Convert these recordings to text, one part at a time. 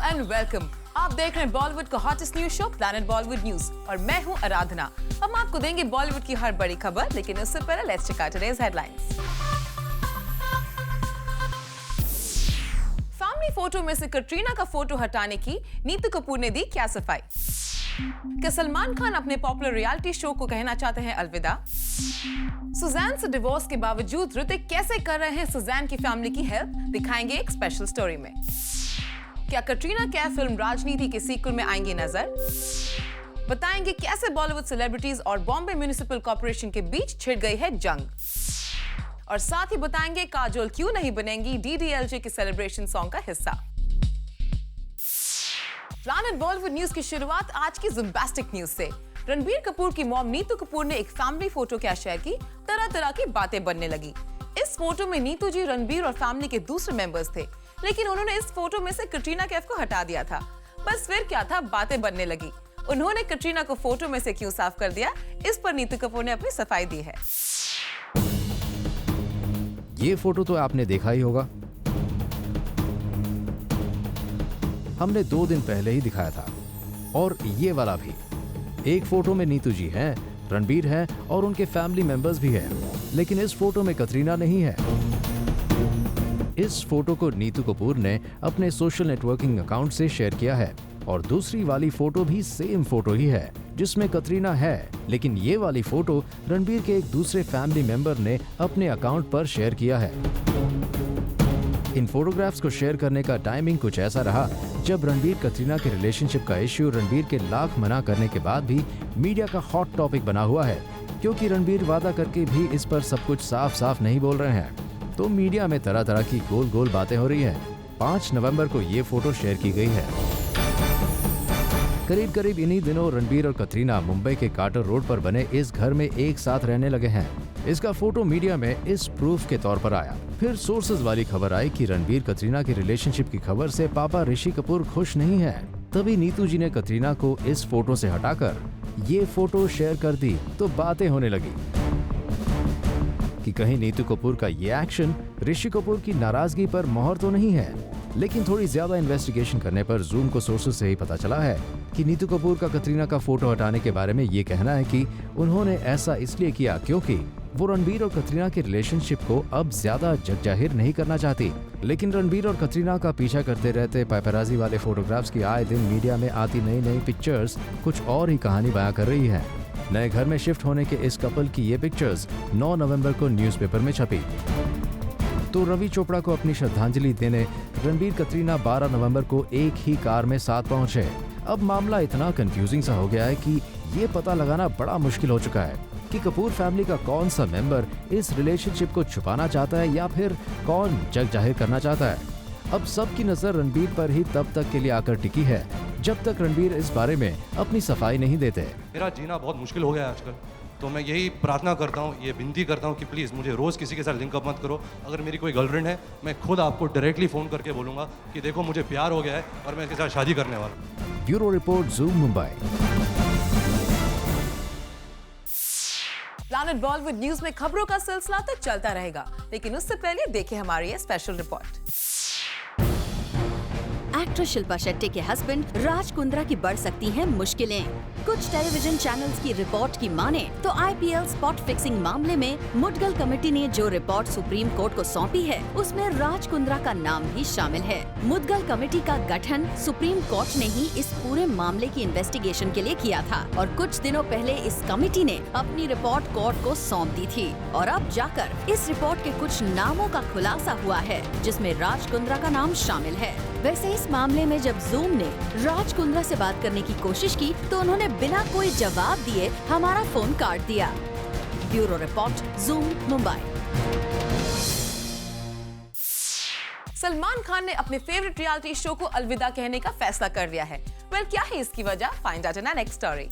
And welcome. आप देख रहे हैं बॉलीवुड का hottest news show planet Bollywood news और मैं हूं आराधना। हम आपको देंगे बॉलीवुड की हर बड़ी खबर, लेकिन उससे पहले let's check out today's headlines. Family photo में से कटरीना का फोटो हटाने की नीतू कपूर ने दी क्या सफाई? क्या सलमान खान अपने पॉपुलर रियलिटी शो को कहना चाहते हैं अलविदा? सुजैन से डिवोर्स के बावजूद ऋतिक कैसे कर रहे हैं सुजैन की फैमिली की हेल्प, दिखाएंगे एक स्पेशल स्टोरी में। क्या कटरीना कैफ फिल्म राजनीति के सीक्वल में आएंगी नजर? बताएंगे कैसे बॉलीवुड सेलिब्रिटीज और बॉम्बे म्युनिसिपल कॉर्पोरेशन के बीच छिड़ गई है जंग। और साथ ही बताएंगे काजोल क्यों नहीं बनेंगी डीडीएलजे के सेलिब्रेशन सॉन्ग का हिस्सा। प्लैनेट बॉलीवुड न्यूज की शुरुआत आज की ज़िम्बास्टिक न्यूज से। रणबीर कपूर की मॉम नीतू कपूर ने एक फैमिली फोटो क्या शेयर की, तरह तरह की बातें बनने लगी। इस फोटो में नीतू जी, रणबीर और फैमिली के दूसरे मेंबर्स थे, लेकिन उन्होंने इस फोटो में से कटरीना कैफ को हटा दिया था। बस फिर क्या था, बातें बनने लगी। उन्होंने कटरीना को फोटो में से क्यों साफ कर दिया, इस पर नीतू कपूर ने अपनी सफाई दी है। ये फोटो तो आपने देखा ही होगा, हमने 2 दिन पहले ही दिखाया था। और ये वाला भी। एक फोटो में नीतू जी हैं, रणबीर हैं और उनके फैमिली मेंबर्स भी हैं, लेकिन इस फोटो में कटरीना नहीं है। इस फोटो को नीतू कपूर ने अपने सोशल नेटवर्किंग अकाउंट से शेयर किया है और दूसरी वाली फोटो भी सेम फोटो ही है जिसमें कटरीना है, लेकिन ये वाली फोटो रणबीर के एक दूसरे फैमिली मेंबर ने अपने अकाउंट पर शेयर किया है। इन फोटोग्राफ्स को शेयर करने का टाइमिंग कुछ ऐसा रहा जब रणबीर कटरीना के रिलेशनशिप का इश्यू रणबीर के लाख मना करने के बाद भी मीडिया का हॉट टॉपिक बना हुआ है, क्योंकि रणबीर वादा करके भी इस पर सब कुछ साफ साफ नहीं बोल रहे हैं, तो मीडिया में तरह तरह की गोल गोल बातें हो रही हैं। 5 नवंबर को ये फोटो शेयर की गई है। करीब करीब इन्हीं दिनों रणबीर और कटरीना मुंबई के कार्टर रोड पर बने इस घर में एक साथ रहने लगे हैं। इसका फोटो मीडिया में इस प्रूफ के तौर पर आया। फिर सोर्सेज वाली खबर आई कि रणबीर कटरीना की रिलेशनशिप की खबर से पापा ऋषि कपूर खुश नहीं है। तभी नीतू जी ने कटरीना को इस फोटो से हटाकर ये फोटो शेयर कर दी, तो बातें होने लगी कि कहीं नीतू कपूर का ये एक्शन ऋषि कपूर की नाराजगी पर मोहर तो नहीं है। लेकिन थोड़ी ज्यादा इन्वेस्टिगेशन करने पर जूम को सोर्सेज से ही पता चला है कि नीतू कपूर का कटरीना का फोटो हटाने के बारे में ये कहना है कि उन्होंने ऐसा इसलिए किया क्योंकि वो रणबीर और कटरीना के रिलेशनशिप को अब ज्यादा जग जाहिर नहीं करना चाहती। लेकिन रणबीर और कटरीना का पीछा करते रहते पैपराजी वाले फोटोग्राफ्स की आए दिन मीडिया में आती नई नई पिक्चर्स कुछ और ही कहानी बयां कर रही है। नए घर में शिफ्ट होने के इस कपल की ये पिक्चर्स 9 नवंबर को न्यूज़पेपर में छपी। तो रवि चोपड़ा को अपनी श्रद्धांजलि देने रणबीर कटरीना 12 नवंबर को एक ही कार में साथ पहुंचे। अब मामला इतना कंफ्यूजिंग सा हो गया है कि ये पता लगाना बड़ा मुश्किल हो चुका है कि कपूर फैमिली का कौन सा मेंबर इस रिलेशनशिप को छुपाना चाहता है या फिर कौन जग जाहिर करना चाहता है। अब सबकी नजर रणबीर पर ही तब तक के लिए आकर टिकी है जब तक रणबीर इस बारे में अपनी सफाई नहीं देते। मेरा जीना बहुत मुश्किल हो गया है आजकल, तो मैं यही प्रार्थना करता हूँ, ये विनती करता हूँ कि प्लीज़ मुझे रोज़ किसी के साथ लिंकअप मत करो। अगर मेरी कोई गर्लफ्रेंड है, मैं खुद आपको डायरेक्टली फ़ोन करके बोलूँगा कि देखो मुझे प्यार हो गया है और मैं इसके साथ शादी करने वाला हूँ। Bureau report, zoom Mumbai. Planet Bollywood News में खबरों का सिलसिला तो चलता रहेगा, लेकिन उससे पहले देखिए हमारी ये special report. Actress Shilpa Shetty के हस्बैंड राज कुंद्रा की बढ़ सकती हैं मुश्किलें। कुछ टेलीविजन चैनल्स की रिपोर्ट की माने तो आईपीएल स्पॉट फिक्सिंग मामले में मुदगल कमेटी ने जो रिपोर्ट सुप्रीम कोर्ट को सौंपी है उसमें राज कुंद्रा का नाम भी शामिल है। मुदगल कमेटी का गठन सुप्रीम कोर्ट ने ही इस पूरे मामले की इन्वेस्टिगेशन के लिए किया था और कुछ दिनों पहले इस कमेटी ने अपनी रिपोर्ट कोर्ट को सौंप दी थी और अब जाकर इस रिपोर्ट के कुछ नामों का खुलासा हुआ है जिसमें राज कुंद्रा का नाम शामिल है। वैसे इस मामले में जब जूम ने राज कुंद्रा से बात करने की कोशिश की तो उन्होंने बिना कोई जवाब दिए हमारा फोन काट दिया। Bureau report, Zoom Mumbai. Salman Khan ने अपने फेवरेट रियलिटी शो को अलविदा कहने का फैसला कर लिया है। वेल, क्या है इसकी वजह? Find out in our next story.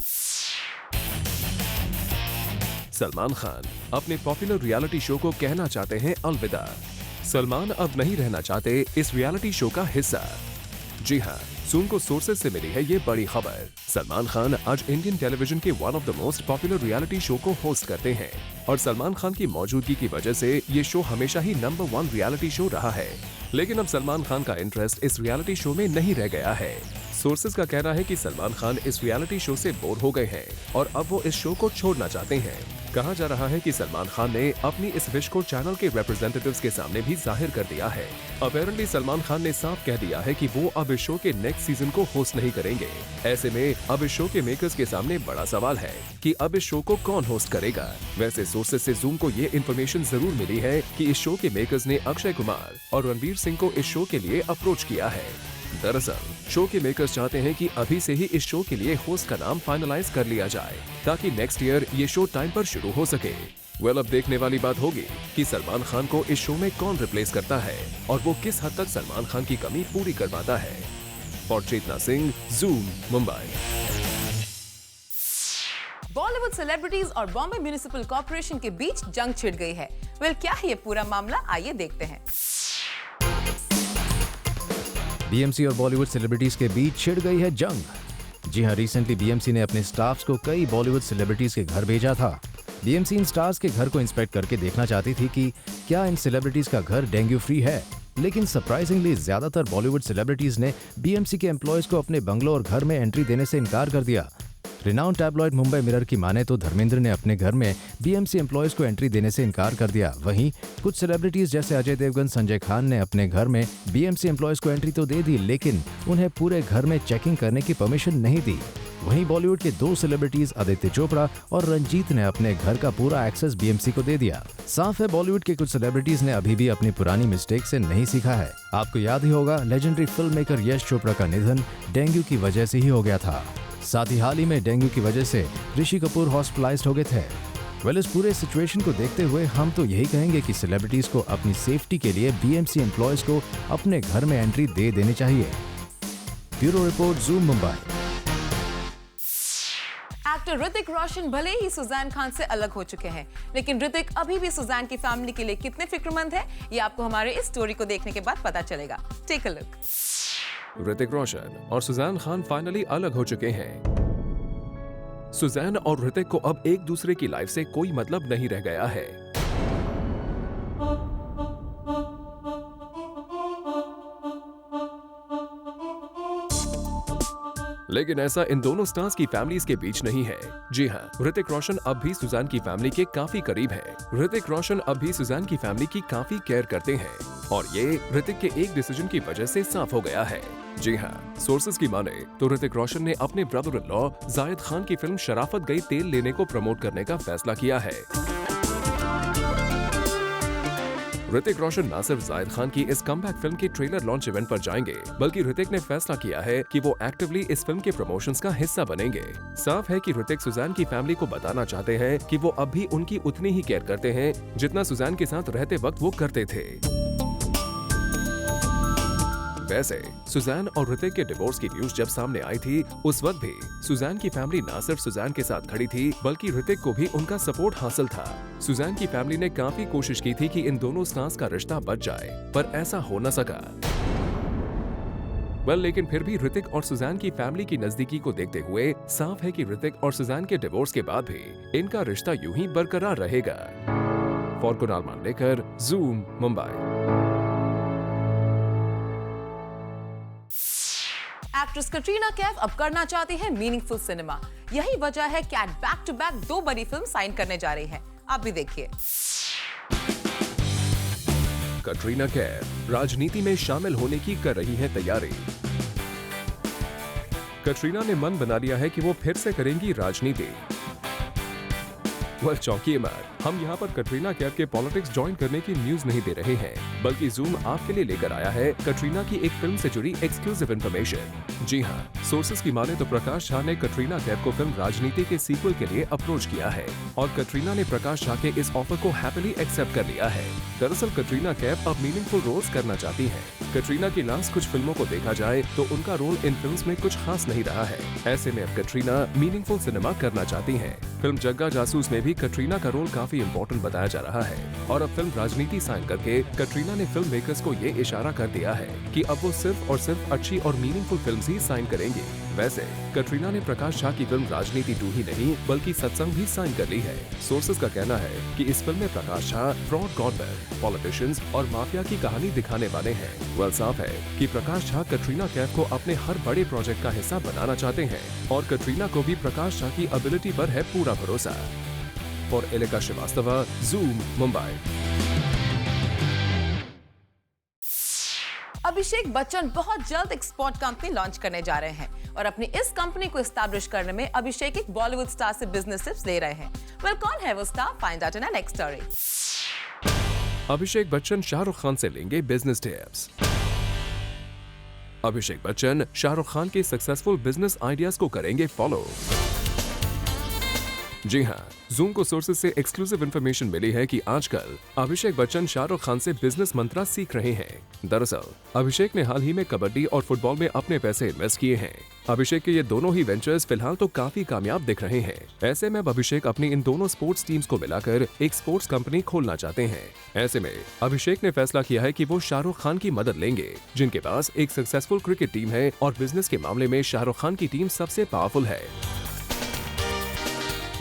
Salman Khan अपने पॉपुलर रियलिटी शो को कहना चाहते हैं अलविदा। सलमान अब नहीं रहना चाहते इस रियलिटी शो का हिस्सा। जी हाँ, सून को सोर्सेज से मिली है ये बड़ी खबर। सलमान खान आज इंडियन टेलीविजन के one of the most popular reality show को होस्ट करते हैं और सलमान खान की मौजूदगी की वजह से ये शो हमेशा ही नंबर 1 रियलिटी शो रहा है। लेकिन अब सलमान खान का इंटरेस्ट इस रियलिटी शो में नहीं रह गया है। सोर्सेज का कहना है कि सलमान खान इस रियलिटी शो से बोर हो गए हैं और अब वो इस शो को छोड़ना चाहते हैं। कहा जा रहा है कि सलमान खान ने अपनी इस विश को चैनल के रिप्रेजेंटेटिव्स के सामने भी जाहिर कर दिया है। अपेरेंटली सलमान खान ने साफ कह दिया है कि वो अब इस शो के नेक्स्ट सीजन को होस्ट नहीं करेंगे। ऐसे में अब इस शो के मेकर्स के सामने बड़ा सवाल है कि अब इस शो को कौन होस्ट करेगा। वैसे सोर्सेज से जूम को ये इन्फॉर्मेशन जरूर मिली है कि इस शो के मेकर्स ने अक्षय कुमार और रणवीर सिंह को इस शो के लिए अप्रोच किया है। दरअसल शो के मेकर्स चाहते हैं कि अभी से ही इस शो के लिए होस्ट का नाम फाइनलाइज कर लिया जाए ताकि नेक्स्ट ईयर ये शो टाइम पर शुरू हो सके। वेल, अब देखने वाली बात होगी कि सलमान खान को इस शो में कौन रिप्लेस करता है और वो किस हद तक सलमान खान की कमी पूरी कर पाता है। और चेतना सिंह, जूम, मुंबई। बॉलीवुड सेलिब्रिटीज और बॉम्बे म्युनिसिपल कॉर्पोरेशन के बीच जंग छिड़ गई है। वेल, क्या है ये पूरा मामला, आइए देखते हैं। बीएमसी और बॉलीवुड सेलिब्रिटीज के बीच छिड़ गई है जंग। जी हां, रिसेंटली बीएमसी ने अपने स्टाफ्स को कई बॉलीवुड सेलिब्रिटीज के घर भेजा था। बीएमसी इन स्टार्स के घर को इंस्पेक्ट करके देखना चाहती थी कि क्या इन सेलिब्रिटीज का घर डेंगू फ्री है। लेकिन सरप्राइजिंगली ज्यादातर बॉलीवुड सेलिब्रिटीज ने बीएमसी के एम्प्लॉयज को अपने बंगलों और घर में एंट्री देने से इनकार कर दिया। रिनाउंड टैबलॉइड मुंबई मिरर की माने तो धर्मेंद्र ने अपने घर में बीएमसी एम्प्लॉयज को एंट्री देने से इनकार कर दिया। वहीं कुछ सेलिब्रिटीज जैसे अजय देवगन, संजय खान ने अपने घर में बीएमसी एम्प्लॉयज को एंट्री तो दे दी, लेकिन उन्हें पूरे घर में चेकिंग करने की परमिशन नहीं दी। वहीं बॉलीवुड के 2 सेलिब्रिटीज आदित्य चोपड़ा और रंजीत ने अपने घर का पूरा एक्सेस बीएमसी को दे दिया। साफ है, बॉलीवुड के कुछ सेलिब्रिटीज ने अभी भी अपनी पुरानी मिस्टेक से नहीं सीखा है। आपको याद ही होगा, legendary film maker Yash Chopra का निधन डेंगू की वजह से ही हो गया था। साथ ही हाल ही में डेंगू की वजह से ऋषि कपूर हॉस्पिटलाइज्ड हो गए थे। वेल, इस पूरे सिचुएशन को देखते हुए हम तो यही कहेंगे कि सेलिब्रिटीज को अपनी सेफ्टी के लिए बीएमसी एम्प्लॉयज को अपने घर में एंट्री दे देनी चाहिए। Bureau report, Zoom, Mumbai. Actor Hrithik Roshan भले ही सुजैन खान से अलग हो चुके हैं, लेकिन ऋतिक अभी भी सुजैन की फैमिली के लिए कितने फिक्रमंद है, ये आपको हमारे इस स्टोरी को देखने के बाद पता चलेगा। Take a look. Hrithik Roshan और सुजैन खान फाइनली अलग हो चुके हैं। सुजैन और ऋतिक को अब एक दूसरे की लाइफ से कोई मतलब नहीं रह गया है। लेकिन ऐसा इन दोनों स्टार्स की फैमिलीज के बीच नहीं है। जी हाँ, ऋतिक रोशन अब भी सुजैन की फैमिली के काफी करीब है। ऋतिक रोशन अब भी सुजैन की फैमिली की काफी केयर करते हैं और ये ऋतिक के एक डिसीजन की वजह से साफ हो गया है। जी हाँ, सोर्सेज की माने तो ऋतिक रोशन ने अपने ब्रदर इन लॉ जायद खान की फिल्म शराफत गई तेल लेने को प्रमोट करने का फैसला किया है। ऋतिक रोशन न सिर्फ जायद खान की इस कमबैक फिल्म की ट्रेलर लॉन्च इवेंट पर जाएंगे, बल्कि ऋतिक ने फैसला किया है कि वो एक्टिवली इस फिल्म के प्रमोशंस का हिस्सा बनेंगे। साफ है कि ऋतिक सुजैन की फैमिली को बताना चाहते हैं कि वो अब भी उनकी उतनी ही केयर करते हैं जितना सुजैन के साथ रहते वक्त वो करते थे। वैसे सुजैन और ऋतिक के डिवोर्स की न्यूज जब सामने आई थी, उस वक्त भी सुजैन की फैमिली न सिर्फ सुजैन के साथ खड़ी थी, बल्कि ऋतिक को भी उनका सपोर्ट हासिल था। सुजैन की फैमिली ने काफी कोशिश की थी कि इन दोनों स्टार्स का रिश्ता बच जाए, पर ऐसा हो न सका। लेकिन फिर भी ऋतिक और सुजैन की फैमिली की नजदीकी को देखते हुए साफ है कि ऋतिक और सुजैन के डिवोर्स के बाद भी इनका रिश्ता यूं ही बरकरार रहेगा। For Kunal Mandlekar, Zoom, Mumbai. Actress Katrina Kaif अब करना चाहती है मीनिंगफुल सिनेमा। यही वजह है कैट बैक टू बैक 2 बड़ी फिल्म साइन करने जा रही है। आप भी देखिए। कटरीना कैफ राजनीति में शामिल होने की कर रही है तैयारी। कटरीना ने मन बना लिया है कि वो फिर से करेंगी राजनीति। चौंकिए मत, हम यहाँ पर कटरीना कैफ के पॉलिटिक्स ज्वाइन करने की न्यूज नहीं दे रहे हैं, बल्कि जूम आपके लिए लेकर आया है कटरीना की एक फिल्म से जुड़ी एक्सक्लूसिव इन्फॉर्मेशन। जी हाँ, सोर्सेज की माने तो प्रकाश झा ने कटरीना कैफ को फिल्म राजनीति के सीक्वल के लिए अप्रोच किया है और कटरीना ने प्रकाश झा के इस ऑफर को हैप्पीली एक्सेप्ट कर लिया है। दरअसल कटरीना कैफ अब मीनिंगफुल रोल्स करना चाहती है। कटरीना की लास्ट कुछ फिल्मों को देखा जाए तो उनका रोल इन फिल्म्स में कुछ खास नहीं रहा है। ऐसे में अब कटरीना मीनिंगफुल सिनेमा करना चाहती है। फिल्म जग्गा जासूस में भी कटरीना का रोल काफी काफी इम्पोर्टेंट बताया जा रहा है और अब फिल्म राजनीति साइन करके कटरीना ने फिल्म मेकर्स को ये इशारा कर दिया है कि अब वो सिर्फ और सिर्फ अच्छी और मीनिंगफुल फिल्म्स ही साइन करेंगे। वैसे कटरीना ने प्रकाश झा की फिल्म राजनीति 2 ही नहीं बल्कि सत्संग भी साइन कर ली है। सोर्सेज का कहना है कि इस फिल्म में Prakash Jha fraud godman, politicians और माफिया की कहानी दिखाने वाले हैं। वेल साफ है कि प्रकाश झा कटरीना कैफ को अपने हर बड़े प्रोजेक्ट का हिस्सा बनाना चाहते हैं और कटरीना को भी प्रकाश झा की एबिलिटी पर है पूरा भरोसा। For Alika Srivastava, Zoom, Mumbai. अभिषेक बच्चन बहुत जल्द एक स्पॉट कंपनी लॉन्च करने जा रहे हैं और अपनी इस कंपनी को एस्टैब्लिश करने में अभिषेक एक बॉलीवुड स्टार से बिजनेस टिप्स ले रहे हैं। वेल, कौन है वो star? Find out in our next story. Abhishek Bachchan Shahrukh Khan से लेंगे बिजनेस टिप्स। अभिषेक बच्चन शाहरुख खान के सक्सेसफुल बिजनेस आइडियाज को करेंगे फॉलो। जी हाँ, जूम को सोर्सेज से एक्सक्लूसिव इंफॉर्मेशन मिली है कि आजकल अभिषेक बच्चन शाहरुख खान से बिजनेस मंत्रा सीख रहे हैं। दरअसल अभिषेक ने हाल ही में कबड्डी और फुटबॉल में अपने पैसे इन्वेस्ट किए हैं। अभिषेक के ये दोनों ही वेंचर्स फिलहाल तो काफी कामयाब दिख रहे हैं। ऐसे में अब अभिषेक अपनी इन दोनों स्पोर्ट्स टीम्स को मिलाकर एक स्पोर्ट्स कंपनी खोलना चाहते हैं। ऐसे में अभिषेक ने फैसला किया है कि वो शाहरुख खान की मदद लेंगे, जिनके पास एक सक्सेसफुल क्रिकेट टीम है और बिजनेस के मामले में शाहरुख खान की टीम सबसे पावरफुल है।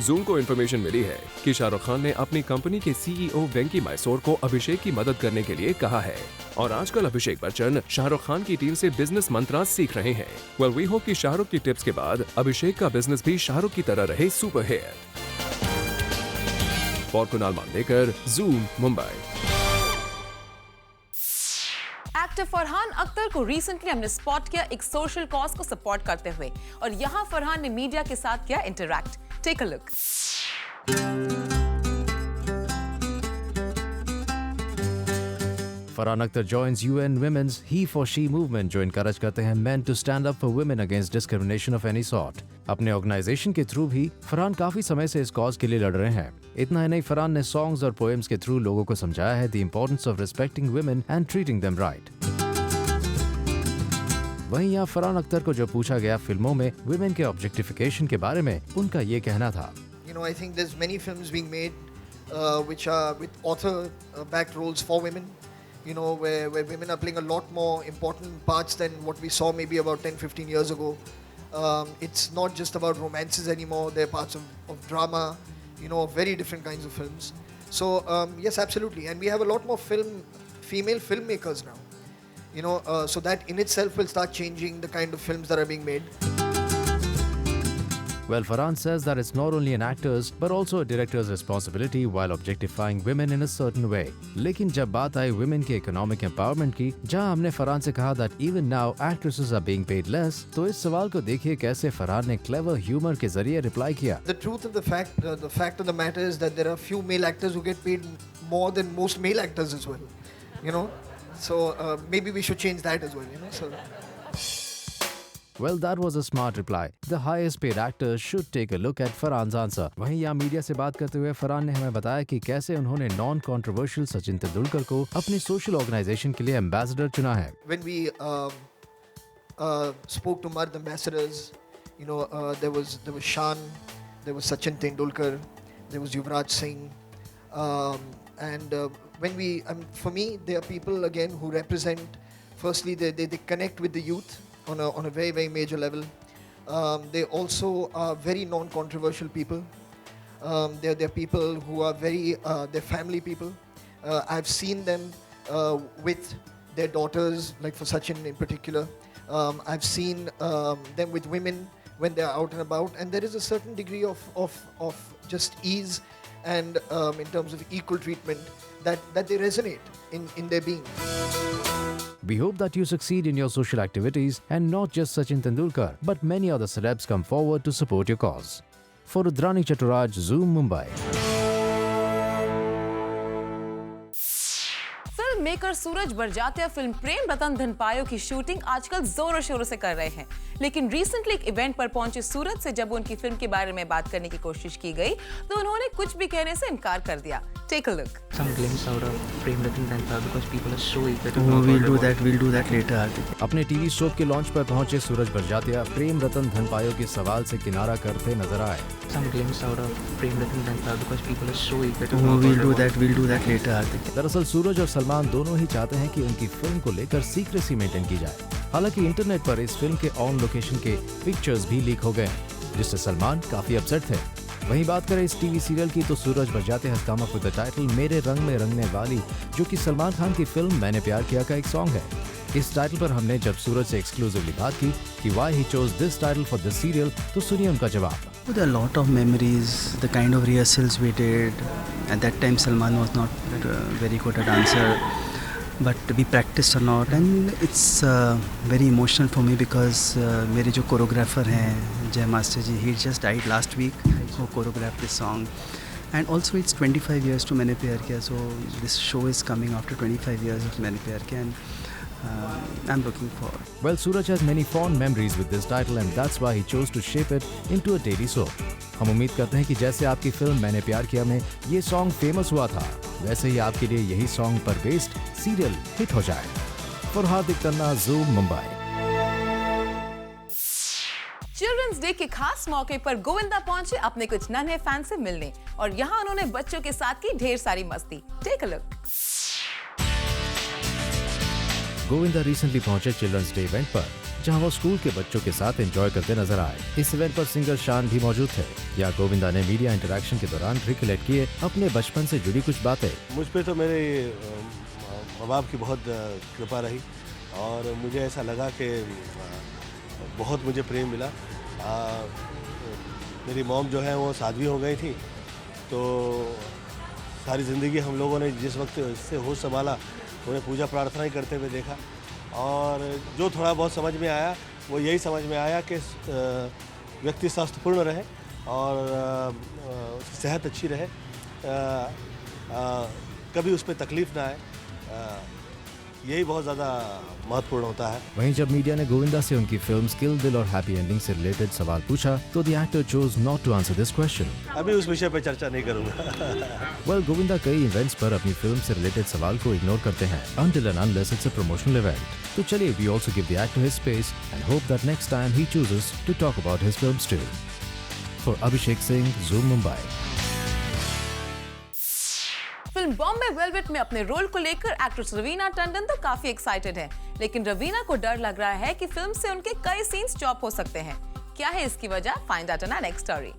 जूम को इन्फॉर्मेशन मिली है कि शाहरुख खान ने अपनी कंपनी के सीईओ वेंकी मैसूर को अभिषेक की मदद करने के लिए कहा है और आजकल अभिषेक बच्चन शाहरुख खान की टीम से बिजनेस मंत्रा सीख रहे हैं। वेल, वी होप कि शाहरुख की टिप्स के बाद अभिषेक का बिजनेस भी शाहरुख की तरह रहे super hit. For Kunal Mandekar, Zoom, Mumbai. Actor Farhan Akhtar को रिसेंटली हमने स्पॉट किया एक सोशल कॉज को सपोर्ट करते हुए और यहाँ फरहान ने मीडिया के साथ किया interact. Take a look. Farhan Akhtar joins UN Women's He for She movement जो encourage करते हैं men to stand up for women against discrimination of any sort। अपने ऑर्गेनाइजेशन के थ्रू भी फरहान काफी समय से इस कॉज के लिए लड़ रहे हैं। इतना ही नहीं, फरहान ने सॉन्ग्स और पोएम्स के थ्रू लोगों को समझाया है the importance of respecting women and treating them right। वहीं यहाँ फरहान अख्तर को जो पूछा गया फिल्मों में वुमेन के ऑब्जेक्टिफिकेशन के बारे में, उनका ये कहना था। You know, I think there's many films being made which are with author-backed roles for women. You know, where women are playing a lot more important parts than what we saw maybe about 10-15 years ago. It's not just about romances anymore. They're parts of drama, you know, very different kinds of films. So, yes, absolutely. And we have a lot more female filmmakers now. You know, so that in itself will start changing the kind of films that are being made. Well, Farhan says that it's not only an actor's but also a director's responsibility while objectifying women in a certain way. लेकिन जब बात आई women के economic empowerment की, जहां हमने फरहान से कहा that even now actresses are being paid less, तो इस सवाल को देखिए कैसे फरहान ने clever humor के जरिए रिप्लाई किया। The truth of the fact of the matter is that there are few male actors who get paid more than most male actors as well. You know, so maybe we should change that as well. You know, so. Well, that was a smart reply. The highest paid actors should take a look at Farhan's answer. वहीं यहाँ media से बात करते हुए फरहान ने हमें बताया कि कैसे उन्होंने non-controversial सचिन तेंदुलकर को अपनी सोशल ऑर्गेनाइजेशन के लिए एम्बेसडर चुना है। When we spoke to Mard ambassadors, you know, there was Shan, there was Sachin Tendulkar, there was Yuvraj Singh, and when we, for me, they are people again who represent. Firstly, they connect with the youth on a very, very major level. They also are very non-controversial people. They're people who are very, they're family people. I've seen them with their daughters, like for Sachin in particular. I've seen them with women when they're out and about, and there is a certain degree of just ease and in terms of equal treatment that they resonate in their being. We hope that you succeed in your social activities and not just Sachin Tendulkar, but many other celebs come forward to support your cause. For Rudrani Chaturaj, Zoom, Mumbai. Maker Sooraj Barjatya film Prem Ratan Dhan Payo की shooting आजकल जोरों शोरों से कर रहे हैं। लेकिन recently एक इवेंट पर पहुंचे सूरज से जब उनकी फिल्म के बारे में बात करने की कोशिश की गई तो उन्होंने कुछ भी कहने से इनकार कर दिया। Take a look. Some glimpse out of Prem Ratan Dhan Payo because people are so eager to Oh, know we'll about do it. that. We'll do that later, Hardik. अपने टीवी शो के launch पर पहुंचे सूरज बरजात्या प्रेम रतन धन पायो के सवाल से किनारा करते नजर आए। Some glimpse out of Prem Ratan Dhan Payo because people are so eager to Oh, know we'll about do it. that. We'll do that later, Hardik. दरअसल सूरज और सलमान दोनों ही चाहते हैं कि उनकी फिल्म को लेकर सीक्रेसी मेंटेन की जाए। हालांकि इंटरनेट पर इस फिल्म के ऑन लोकेशन के पिक्चर्स भी लीक हो गए, जिससे सलमान काफी अपसेट थे। वहीं बात करें इस टीवी सीरियल की तो Sooraj Barjatya has come up with the title Mere Rang में रंगने वाली, जो कि सलमान खान की फिल्म मैंने प्यार किया का एक सॉन्ग है। इस टाइटल पर हमने जब सूरज से एक्सक्लूसिवली बात की कि why he chose this title for this serial, तो सुनिए उनका जवाब। There are a lot of memories, the kind of rehearsals we did. At that time, Salman was not very good at dancer, but we practiced a lot, and it's very emotional for me because मेरे जो choreographer हैं Jai master ji, he just died last week. who choreographed this song, and also it's 25 years to मैंने प्यार किया, so this show is coming after 25 years of मैंने प्यार किया, and I'm looking forward. Well, Suraj has many fond memories with this title and that's why he chose to shape it into a daily soap. हम उम्मीद करते हैं कि जैसे आपकी फिल्म मैंने प्यार किया में ये सॉन्ग फेमस हुआ था, वैसे ही आपके लिए यही सॉन्ग पर बेस्ड सीरियल हिट हो जाए। For Hardik Tanna, zoom, Mumbai. Children's day के खास मौके पर गोविंदा पहुंचे अपने कुछ नन्हे फैन से मिलने और यहाँ उन्होंने बच्चों के साथ की ढेर सारी मस्ती। Take a look. Govinda recently पहुंचे चिल्ड्रंस डे इवेंट पर, जहां वो स्कूल के बच्चों के साथ एंजॉय करते नजर आए। इस इवेंट पर सिंगर शान भी मौजूद थे। या गोविंदा ने मीडिया इंटरेक्शन के दौरान रिकलेक्ट किए अपने बचपन से जुड़ी कुछ बातें। मुझ पे तो मेरे माँ बाप की बहुत कृपा रही और मुझे ऐसा लगा कि बहुत मुझे प्रेम मिला। मेरी मॉम जो है वो साध्वी हो गई थी, तो सारी ज़िंदगी हम लोगों ने जिस वक्त इससे होश संभाला उन्हें पूजा प्रार्थना ही करते हुए देखा, और जो थोड़ा बहुत समझ में आया वो यही समझ में आया कि व्यक्ति स्वस्थपूर्ण रहे और उसकी सेहत अच्छी रहे, कभी उस पर तकलीफ़ ना आए, यही बहुत ज़्यादा महत्वपूर्ण होता है। वहीं जब मीडिया ने गोविंदा से उनकी फिल्म किल दिल और हैप्पी एंडिंग से रिलेटेड सवाल पूछा तो the actor chose not to answer this question. अभी उस विषय पर चर्चा नहीं करूँगा। वेल, गोविंदा कई इवेंट्स पर अपनी फिल्म से रिलेटेड सवाल को इग्नोर करते हैं until and unless it's a promotional event. तो चलिए, we also give the actor his space and hope that next time he chooses to talk about his films too. For Abhishek Singh, Zoom, Mumbai. Film Bombay velvet में अपने role को लेकर actress Raveena Tandon तो काफी excited है, लेकिन रवीना को डर लग रहा है कि फिल्म से उनके कई सीन्स चॉप हो सकते हैं। क्या है इसकी वजह? Find out in our next story.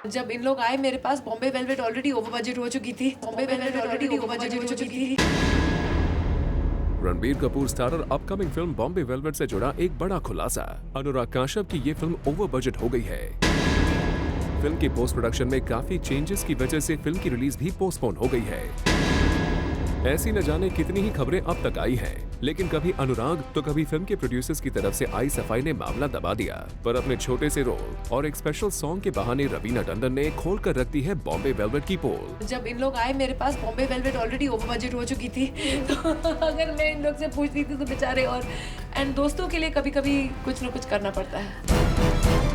जब इन लोग आए मेरे पास, Bombay Velvet already over budget हो चुकी थी। Ranbir Kapoor starrer upcoming film Bombay Velvet से जुड़ा एक बड़ा खुलासा। अनुराग काश्यप की ये फिल्म ओवर बजट हो गई है। फिल्म की पोस्ट प्रोडक्शन में काफी चेंजेस की वजह से फिल्म की रिलीज भी पोस्टपोन हो गई है। ऐसी न जाने कितनी ही खबरें अब तक आई हैं, लेकिन कभी अनुराग तो कभी फिल्म के प्रोड्यूसर्स की तरफ से आई सफाई ने मामला दबा दिया। पर अपने छोटे से रोल और एक स्पेशल सॉन्ग के बहाने रवीना टंडन ने खोल कर रख दी है बॉम्बे वेलवेट की पोल। जब इन लोग आए मेरे पास, Bombay Velvet already over budget हो चुकी थी, तो अगर मैं इन लोग से पूछती थी तो बेचारे, और एंड दोस्तों के लिए कभी कभी कुछ न कुछ करना पड़ता है।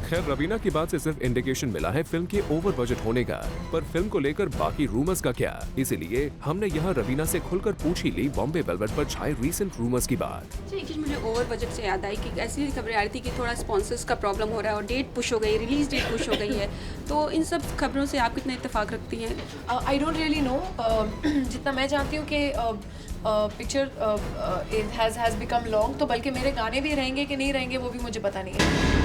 खैर, रवीना की बात से सिर्फ इंडिकेशन मिला है फिल्म के ओवर बजट होने का, पर फिल्म को लेकर बाकी रूमर्स का क्या, इसीलिए हमने यहाँ रवीना से खुलकर पूछ ही ली बॉम्बे वेलवेट पर छाए रीसेंट रूमर्स की बात। जी, मुझे ओवर बजट से याद आई कि ऐसी खबरें आ रही थी कि थोड़ा स्पॉन्सर्स का प्रॉब्लम हो रहा है और डेट पुश हो गई, रिलीज डेट पुश हो गई है, तो इन सब खबरों से आप कितना इत्तेफाक रखती हैं? I don't really know. जितना मैं जानती हूँ कि पिक्चर हैज़ बिकम लॉन्ग, तो बल्कि मेरे गाने भी रहेंगे कि नहीं रहेंगे वो भी मुझे पता नहीं है।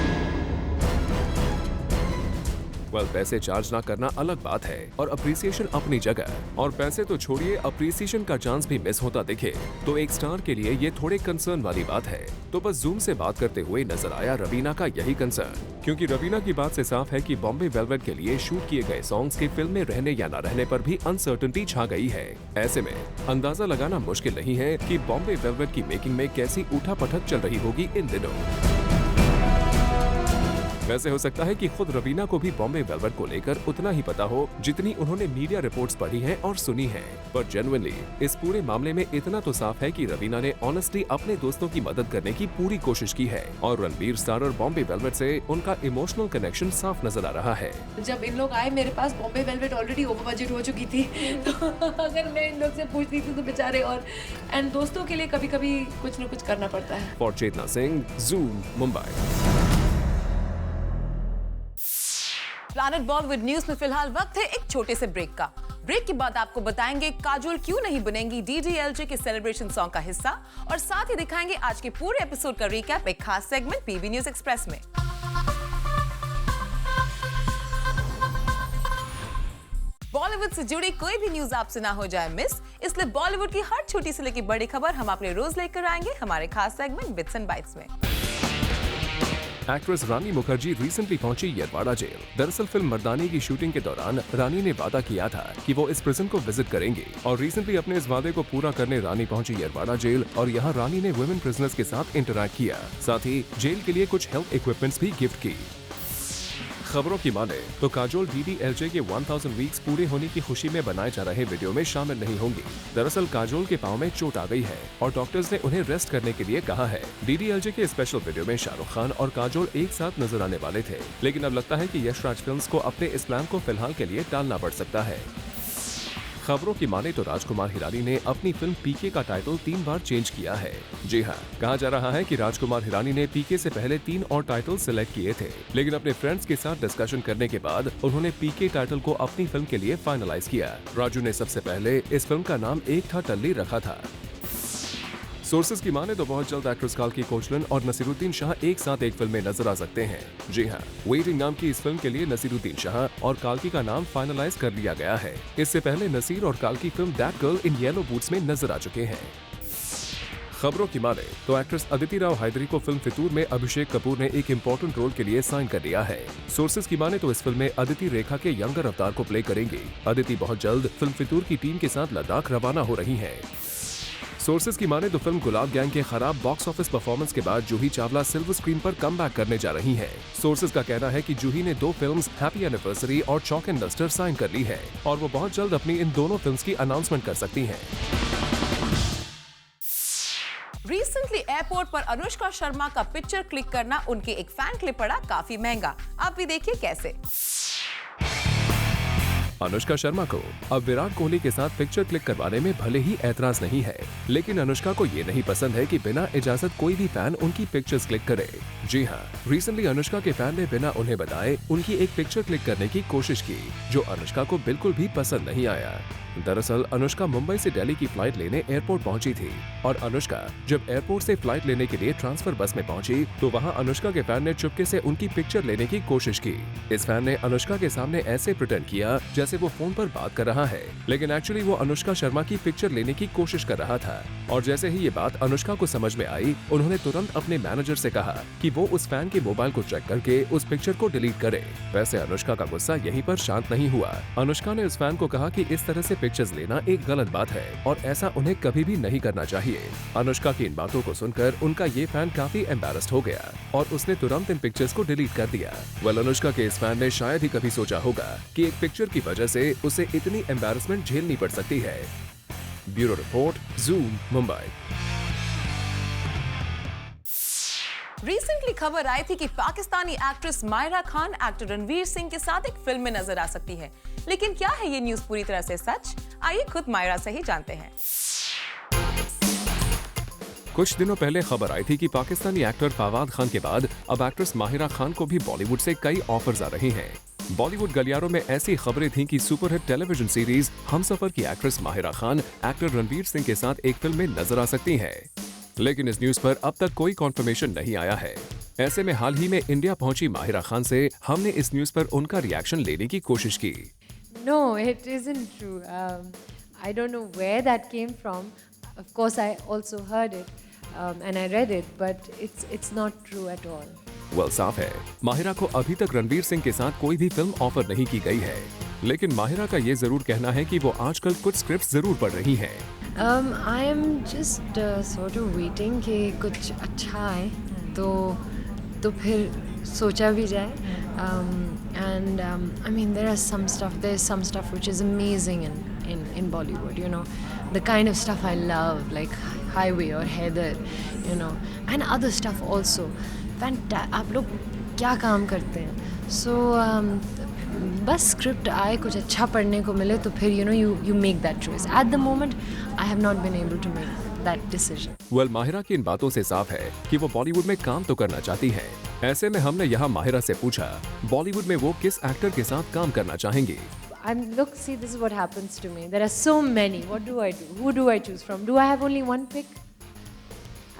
पैसे चार्ज ना करना अलग बात है और अप्रिसिएशन अपनी जगह, और पैसे तो छोड़िए, अप्रिसिएशन का चांस भी मिस होता दिखे तो एक स्टार के लिए ये थोड़े कंसर्न वाली बात है। तो बस जूम से बात करते हुए नजर आया रवीना का यही कंसर्न, क्योंकि रवीना की बात से साफ है कि बॉम्बे वेलवेट के लिए शूट किए गए सॉन्ग्स के फिल्म में रहने या न रहने पर भी अनसर्टेनिटी छा गई है। ऐसे में अंदाजा लगाना मुश्किल नहीं है कि बॉम्बे वेलवेट की मेकिंग में कैसी उठापटक चल रही होगी इन दिनों। वैसे हो सकता है कि खुद रवीना को भी बॉम्बे वेलवेट को लेकर उतना ही पता हो जितनी उन्होंने मीडिया रिपोर्ट्स पढ़ी हैं और सुनी हैं। पर जेन्युइनली इस पूरे मामले में इतना तो साफ है कि रवीना ने ऑनेस्टली अपने दोस्तों की मदद करने की पूरी कोशिश की है और रणवीर स्टार और बॉम्बे वेलवेट से उनका इमोशनल कनेक्शन साफ नजर आ रहा है। जब इन लोग आए मेरे पास, Bombay Velvet already over budget हो चुकी थी, तो अगर मैं इन लोग से पूछती थी तो बेचारे, और एंड दोस्तों के लिए कभी कभी कुछ न कुछ करना पड़ता है। For Chetna Singh, Zoom, Mumbai. Planet Bollywood News में फिलहाल वक्त है एक छोटे से ब्रेक का। ब्रेक के बाद आपको बताएंगे काजोल क्यों नहीं बनेंगी DDLJ के सेलिब्रेशन सॉन्ग का हिस्सा, और साथ ही दिखाएंगे आज के पूरे एपिसोड का रिकैप एक खास सेगमेंट PB न्यूज एक्सप्रेस में। बॉलीवुड से जुड़ी कोई भी न्यूज आपसे ना हो जाए मिस, इसलिए बॉलीवुड की हर छोटी से लेकर बड़ी खबर हम आपके रोज लेकर आएंगे हमारे खास सेगमेंट बिट्स एंड बाइट्स में। एक्ट्रेस रानी मुखर्जी रिसेंटली पहुंची यरवाड़ा जेल। दरअसल फिल्म मर्दानी की शूटिंग के दौरान रानी ने वादा किया था कि वो इस प्रिजन को विजिट करेंगी और रिसेंटली अपने इस वादे को पूरा करने रानी पहुंची यरवाड़ा जेल और यहाँ रानी ने वुमेन प्रिजनर्स के साथ इंटरैक्ट किया, साथ ही जेल के लिए कुछ हेल्थ इक्विपमेंट्स भी गिफ्ट की। खबरों की माने तो काजोल DDLJ के 1000 वीक्स पूरे होने की खुशी में बनाए जा रहे वीडियो में शामिल नहीं होंगी। दरअसल काजोल के पांव में चोट आ गई है और डॉक्टर्स ने उन्हें रेस्ट करने के लिए कहा है। DDLJ के स्पेशल वीडियो में शाहरुख खान और काजोल एक साथ नजर आने वाले थे, लेकिन अब लगता है कि यश राज फिल्म्स को अपने इस प्लान को फिलहाल के लिए टालना पड़ सकता है। खबरों की माने तो राजकुमार हिरानी ने अपनी फिल्म पीके का टाइटल 3 बार चेंज किया है। जी हाँ, कहा जा रहा है कि राजकुमार हिरानी ने पीके से पहले 3 और टाइटल सिलेक्ट किए थे, लेकिन अपने फ्रेंड्स के साथ डिस्कशन करने के बाद उन्होंने पीके टाइटल को अपनी फिल्म के लिए फाइनलाइज किया। राजू ने सबसे पहले इस फिल्म का नाम एक था टल्ली रखा था। सोर्सेज की माने तो बहुत जल्द एक्ट्रेस काल्की कोचलन और नसीरुद्दीन शाह एक साथ एक फिल्म में नजर आ सकते हैं। जी हाँ, वेटिंग नाम की इस फिल्म के लिए नसीरुद्दीन शाह और काल्की का नाम फाइनलाइज कर लिया गया है। इससे पहले नसीर और काल्की film that girl in yellow boots में नजर आ चुके हैं। खबरों की माने तो एक्ट्रेस अदिति राव हैदरी को फिल्म फितूर में अभिषेक कपूर ने एक इम्पोर्टेंट रोल के लिए साइन कर लिया है। सोर्सेज की माने तो इस फिल्म में अदिति रेखा के यंगर अवतार को प्ले करेंगी। अदिति बहुत जल्द फिल्म फितूर की टीम के साथ लद्दाख रवाना हो रही है। सोर्सेज की माने तो फिल्म गुलाब गैंग के खराब बॉक्स ऑफिस परफॉर्मेंस के बाद जूही चावला सिल्वर स्क्रीन पर कमबैक करने जा रही हैं। सोर्सेज का कहना है कि जूही ने 2 फिल्म्स हैप्पी एनिवर्सरी और चॉक एंड डस्टर साइन कर ली है और वो बहुत जल्द अपनी इन दोनों फिल्म्स की अनाउंसमेंट कर सकती हैं। रिसेंटली एयरपोर्ट पर अनुष्का शर्मा का पिक्चर क्लिक करना उनके एक फैन के लिए पड़ा काफी महंगा। आप भी देखिए कैसे। अनुष्का शर्मा को अब विराट कोहली के साथ पिक्चर क्लिक करवाने में भले ही ऐतराज नहीं है, लेकिन अनुष्का को ये नहीं पसंद है कि बिना इजाजत कोई भी फैन उनकी पिक्चर्स क्लिक करे। जी हाँ, रिसेंटली अनुष्का के फैन ने बिना उन्हें बताए उनकी एक पिक्चर क्लिक करने की कोशिश की, जो अनुष्का को बिल्कुल भी पसंद नहीं आया। दरअसल अनुष्का मुंबई से दिल्ली की फ्लाइट लेने एयरपोर्ट पहुंची थी और अनुष्का जब एयरपोर्ट से फ्लाइट लेने के लिए ट्रांसफर बस में पहुंची तो वहां अनुष्का के फैन ने चुपके से उनकी पिक्चर लेने की कोशिश की। इस फैन ने अनुष्का के सामने ऐसे प्रिटेंड किया जैसे वो फोन पर बात कर रहा है, लेकिन एक्चुअली वो अनुष्का शर्मा की पिक्चर लेने की कोशिश कर रहा था। और जैसे ही ये बात अनुष्का को समझ में आई, उन्होंने तुरंत अपने मैनेजर से कहा कि वो उस फैन के मोबाइल को चेक करके उस पिक्चर को डिलीट करे। वैसे अनुष्का का गुस्सा यहीं पर शांत नहीं हुआ। अनुष्का ने उस फैन को कहा कि इस तरह से पिक्चर्स लेना एक गलत बात है और ऐसा उन्हें कभी भी नहीं करना चाहिए। अनुष्का की इन बातों को सुनकर उनका ये फैन काफी एम्बैरेस्ड हो गया और उसने तुरंत इन पिक्चर्स को डिलीट कर दिया। अनुष्का के इस फैन ने शायद ही कभी सोचा होगा कि एक पिक्चर की वजह से उसे इतनी एम्बैरेसमेंट झेलनी पड़ सकती है। Bureau report, zoom, Mumbai. Recently खबर आई थी कि पाकिस्तानी एक्ट्रेस मायरा खान एक्टर रणवीर सिंह के साथ एक फिल्म में नजर आ सकती है, लेकिन क्या है ये न्यूज पूरी तरह से सच? आइए खुद मायरा से ही जानते हैं। कुछ दिनों पहले खबर आई थी कि पाकिस्तानी एक्टर फवाद खान के बाद अब एक्ट्रेस माहिरा खान को भी बॉलीवुड से कई ऑफर्स आ रहे हैं। बॉलीवुड गलियारों में ऐसी खबरें थीं कि सुपरहिट टेलीविजन सीरीज हमसफर की एक्ट्रेस माहिरा खान एक्टर रणवीर सिंह के साथ एक फिल्म में नजर आ सकती हैं। लेकिन इस न्यूज पर अब तक कोई कॉन्फर्मेशन नहीं आया है। ऐसे में हाल ही में इंडिया पहुंची माहिरा खान से हमने इस न्यूज पर उनका रिएक्शन लेने की कोशिश की। No, it isn't true. I don't know where that came from. Of course, I also heard it and I read it, but it's not true at all. Well, साफ है माहिरा को अभी तक रणवीर सिंह के साथ कोई भी फिल्म ऑफर नहीं की गई है, लेकिन माहिरा का ये जरूर कहना है कि वो आजकल कुछ स्क्रिप्ट जरूर पढ़ रही हैं। I am just sort of waiting कि कुछ अच्छा आए तो तो फिर सोचा भी जाए. And I mean, there's some stuff which is amazing in Bollywood, you know, the kind of stuff I love, like Highway or Heather, you know, and other stuff also. आप लोग क्या काम करते हैं? So बस स्क्रिप्ट आए, कुछ अच्छा पढ़ने को मिले तो फिर you make that choice. At the moment, I have not been able to make that decision. Well, Mahira की इन बातों से साफ है कि वो बॉलीवुड में काम तो करना चाहती है. ऐसे में हमने यहाँ माहिरा से पूछा बॉलीवुड में वो किस एक्टर के साथ काम करना चाहेंगी. Look, see, this is what happens to me. There are so many. What do I do? Who do I choose from? Do I have only one pick?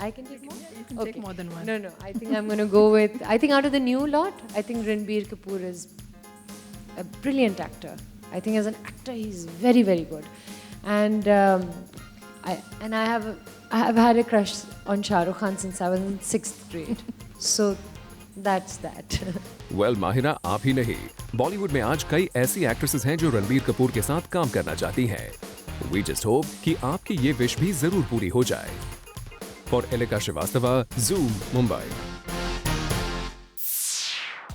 I can take more? You can take more than one. No. I think I'm going to go with, I think out of the new lot, I think Ranbir Kapoor is a brilliant actor. I think as an actor, he's very, very good. And I have had a crush on Shah Rukh Khan since I was in 6th grade. So that's that. Well, Mahira आप ही नहीं, बॉलीवुड में आज कई ऐसी actresses हैं जो रणबीर कपूर के साथ काम करना चाहती हैं. We just hope कि आपकी ये विश भी जरूर पूरी हो जाए. For Elika Srivastava, Zoom, Mumbai.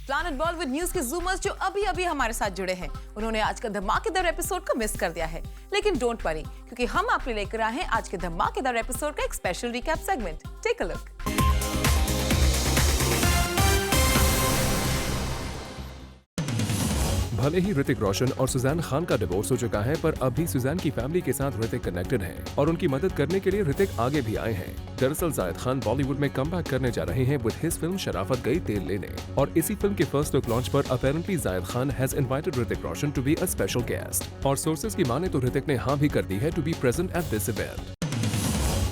Planet Bollywood news के जूमर्स जो अभी हमारे साथ जुड़े हैं, उन्होंने आज का धमाकेदार एपिसोड को मिस कर दिया है. लेकिन डोंट वरी, क्योंकि हम आपके लेकर आए हैं आज के धमाकेदार एपिसोड का एक special recap segment. Take a look. भले ही ऋतिक रोशन और सुजैन खान का डिवोर्स हो चुका है, पर अभी सुजैन की फैमिली के साथ ऋतिक कनेक्टेड है और उनकी मदद करने के लिए ऋतिक आगे भी आए हैं. दरअसल जायद खान बॉलीवुड में कमबैक करने जा रहे हैं विद हिज फिल्म शराफत गई तेल लेने, और इसी फिल्म के फर्स्ट लुक लॉन्च पर apparently Zayed Khan has invited Hrithik Roshan to be a special guest. और सोर्सेज की माने तो ऋतिक ने हाँ भी कर दी है to be present at this event.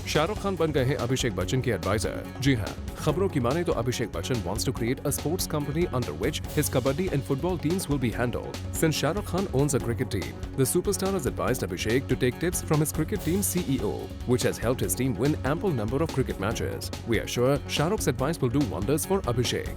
Shahrukh Khan बन गए हैं अभिषेक बच्चन के एडवाइजर. जी हाँ, खबरों की माने तो Abhishek Bachchan wants to create a sports company under which his kabaddi and football teams will be handled. Since Shah Rukh Khan owns a cricket team, the superstar has advised Abhishek to take tips from his cricket team's CEO, which has helped his team win ample number of cricket matches. We are sure Shah Rukh's advice will do wonders for Abhishek.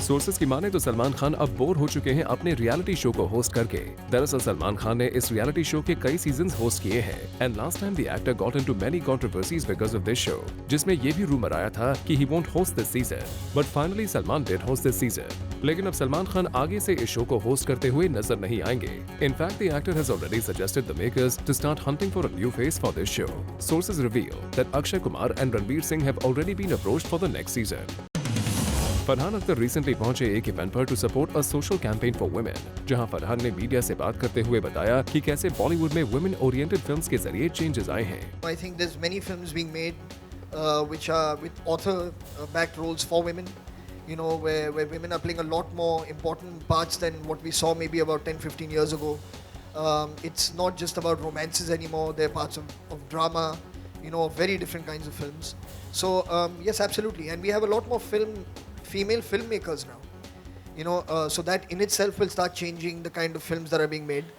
Sources की माने तो सलमान खान अब bore हो चुके हैं अपने reality show को host करके. दरअसल सलमान खान ने इस रियलिटी शो के कई सीजन्स होस्ट किए हैं, and last time the actor got into many controversies because of this show, जिसमें ये भी रूमर आया था कि he won't host this season. But finally Salman did host this season. लेकिन अब सलमान खान आगे से इस शो को होस्ट करते हुए नजर नहीं आएंगे. In fact the actor has already suggested the makers to start hunting for a new face for this show. Sources reveal that Akshay Kumar and Ranveer Singh have already been approached for the next season. Farhan Akhtar recently पहुंचे एक event पर to support a social campaign for women, जहां फरहान ने media से बात करते हुए बताया कि कैसे बॉलीवुड में वुमेन ओरिएंटेड फिल्म्स के जरिए चेंजेस आए हैं. I think there's many films being made which are with author backed roles for women, you know, where women are playing a lot more important parts than what we saw maybe about 10-15 years ago. It's not just about romances anymore. They're parts of drama, you know, very different kinds of films. So yes, absolutely, and we have a lot more female filmmakers now, you know, so that in itself will start changing the kind of films that are being made.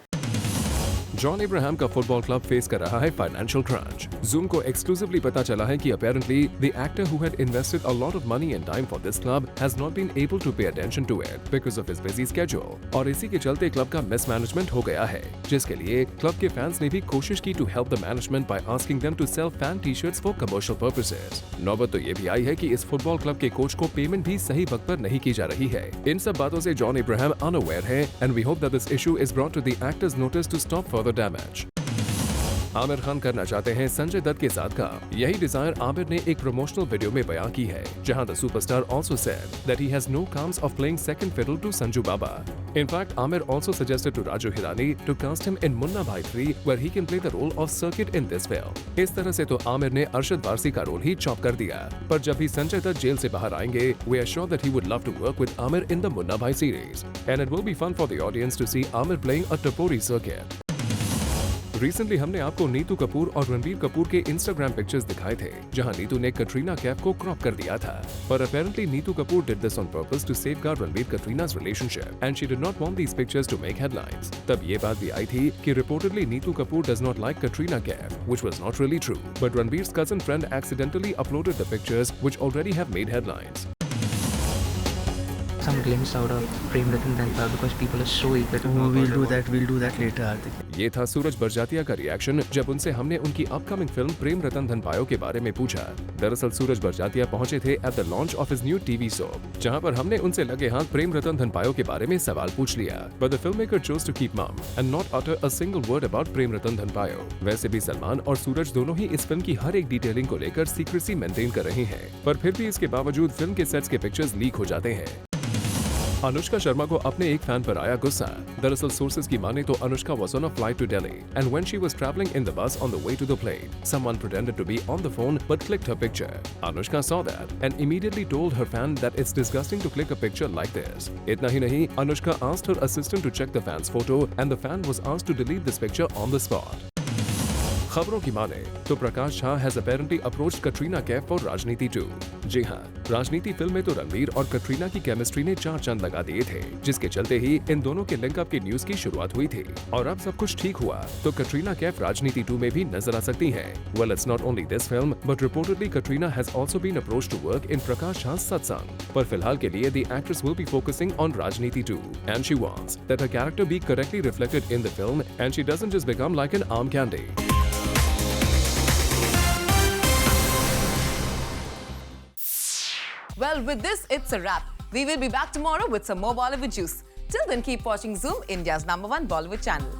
John Abraham का football club face कर रहा है financial crunch. Zoom को exclusively पता चला है कि apparently the actor who had invested a lot of money and time for this club has not been able to pay attention to it because of his busy schedule, और इसी के चलते club का mismanagement हो गया है, जिसके लिए क्लब के फैंस ने भी कोशिश की to help the management by asking them to sell fan T-shirts for commercial purposes. नौबत तो ये भी आई है कि इस फुटबॉल क्लब के कोच को पेमेंट भी सही वक्त पर नहीं की जा रही है. इन सब बातों से जॉन इब्राहिम अनअवेयर है, and we hope that this issue is brought to the actor's notice to stop further damage. Aamir Khan करना चाहते हैं संजय दत्त के साथ काम. यही डिजायर आमिर ने एक प्रमोशनल वीडियो में बयां की है, जहां the superstar also said that he has no qualms of playing second fiddle to Sanju Baba. In fact Aamir also suggested to Raju Hirani to cast him in Munna Bhai 3 where he can play the role of Circuit in this film. इस तरह से तो आमिर ने अरशद वारसी का role ही chop कर दिया. पर जब भी संजय दत्त जेल से बाहर आएंगे, we are sure that he would love to work with Aamir in the Munna Bhai series, and it will be fun for the audience to see Aamir playing a tapori Circuit. Recently हमने आपको नीतू कपूर और रणबीर कपूर के इंस्टाग्राम पिक्चर्स दिखाए थे, जहां नीतू ने कटरीना कैफ को क्रॉप कर दिया था. पर apparently Neetu Kapoor did this on purpose to safeguard Ranbir कटरीना's relationship and she did not want these pictures to make headlines. तब ये बात भी आई थी कि reportedly Neetu Kapoor does not like Katrina Kaif, which was not really true. But Ranbir's cousin friend accidentally uploaded the pictures which already have made headlines. some glimpse out of Prem Ratan Dhanpal because people are so eager to know we'll about do it. that. We'll do that later, Hardik. ये था सूरज बरजातिया का reaction जब उनसे हमने उनकी upcoming film Prem Ratan Dhan पायो के बारे में पूछा। दरअसल सूरज बरजातिया पहुंचे थे at the launch of his new TV soap, जहां पर हमने उनसे लगे हाथ प्रेम रतन धन पायो के बारे में सवाल पूछ लिया। But the film maker chose to keep mum and not utter a single word about Prem Ratan Dhan Payo. वैसे भी सलमान और सूरज दोनों ही इस फिल्म की हर एक डिटेलिंग को लेकर सीक्रेसी मेंटेन कर रहे हैं, पर फिर भी इसके बावजूद फिल्म के सेट्स के पिक्चर्स लीक हो जाते हैं। अनुष्का शर्मा को अपने एक फैन पर आया गुस्सा। दरअसल सोर्सेज की माने तो Anushka was on a flight to Delhi and when she was traveling in the bus on the way to the plane, someone pretended to be on the phone but clicked her picture. Anushka saw that and immediately told her fan that it's disgusting to click a picture like this. इतना ही नहीं, Anushka asked her assistant to check the fan's photo and the fan was asked to delete this picture on the spot. खबरों की माने तो Prakash Jha has apparently approached Katrina Kaif for Rajneeti 2। जी हाँ, राजनीति film में तो रणवीर और कटरीना की केमिस्ट्री ने 4 चांद लगा दिए थे, जिसके चलते ही इन दोनों के लिंकअप की न्यूज की शुरुआत हुई थी। और अब सब कुछ ठीक हुआ तो कटरीना कैफ राजनीति 2 में भी नजर आ सकती हैं। Well, it's not only this film but reportedly Katrina has also been approached to work in Prakash Jha Satsang. पर फिलहाल के लिए the actress will be focusing on Raajneeti 2 and she wants that her character be correctly reflected in the film and she doesn't just become like an arm candy. Well, with this, it's a wrap. We will be back tomorrow with some more Bollywood juice. Till then, keep watching Zoom, India's #1 Bollywood channel.